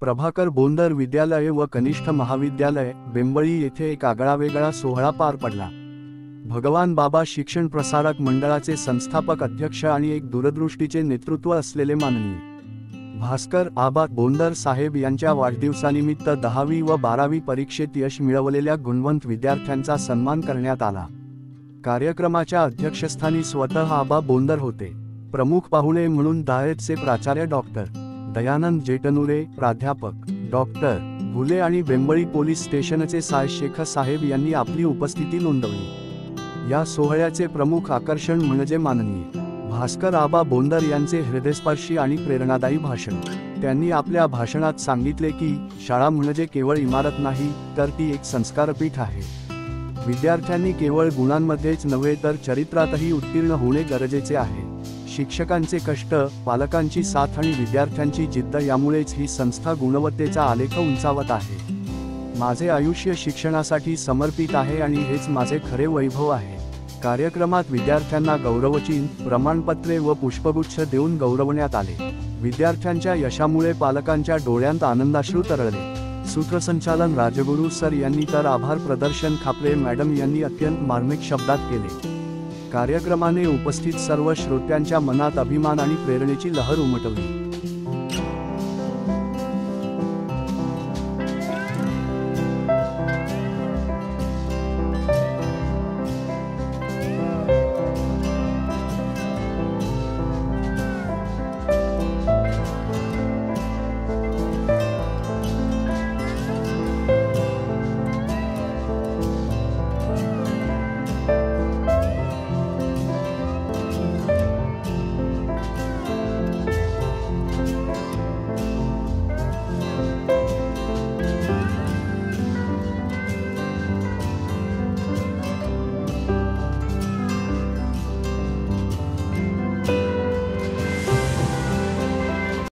प्रभाकर बोंदर विद्यालय व कनिष्ठ महाविद्यालय बेंबळी येथे एक आगळावेगळा सोहळा पार पडला। भगवान बाबा शिक्षण प्रसारक मंडळाचे संस्थापक अध्यक्ष आणि एक दूरदृष्टीचे नेतृत्व असलेले माननीय भास्कर आबा बोंदर साहेब यांच्या वाढदिवसानिमित्त 10वी व 12वी परीक्षेत यश मिळवलेल्या गुणवंत विद्यार्थ्यांचा सन्मान करण्यात आला। कार्यक्रमाच्या अध्यक्षस्थानी स्वतः आबा बोंदर होते। प्रमुख पाहुणे म्हणून दायतचे प्राचार्य डॉक्टर दयानंद जेटनुरे, प्राध्यापक डॉक्टर घुले आणि बेंबळी पोलीस स्टेशनचे शेख साहेब यांनी आपली उपस्थिती नोंदवली। या सोहळ्याचे प्रमुख आकर्षण म्हणजे माननीय भास्कर आबा बोंदर यांचे हृदयस्पर्शी आणि प्रेरणादायी भाषण। त्यांनी आपल्या भाषणात सांगितले की शाळा म्हणजे केवळ इमारत नाही, तर ती एक संस्कारपीठ आहे। विद्यार्थ्यांनी केवळ गुणांमध्येच नव्हे तर चरित्रातही उत्तीर्ण होणे गरजेचे आहे। शिक्षकांचे कष्ट, पालकांची साथ आणि विद्यार्थ्यांची जिद्द यामुळेच ही संस्था गुणवत्तेचा आलेख उंचावत आहे। माझे आयुष्य शिक्षणासाठी समर्पित आहे आणि हेच माझे खरे वैभव आहे। कार्यक्रमात विद्यार्थ्यांना गौरवचिन्ह, प्रमाणपत्रे व पुष्पगुच्छ देऊन गौरवण्यात आले। विद्यार्थ्यांच्या यशामुळे पालकांच्या डोळ्यांत आनंदाश्रू तरळले। सूत्रसंचालन राजगुरू सर यांनी तर आभार प्रदर्शन खापरे मॅडम यांनी अत्यंत मार्मिक शब्दात केले। कार्यक्रमाने उपस्थित सर्व श्रोत्यांच्या मनात अभिमान आणि प्रेरणेची लहर उमटवली।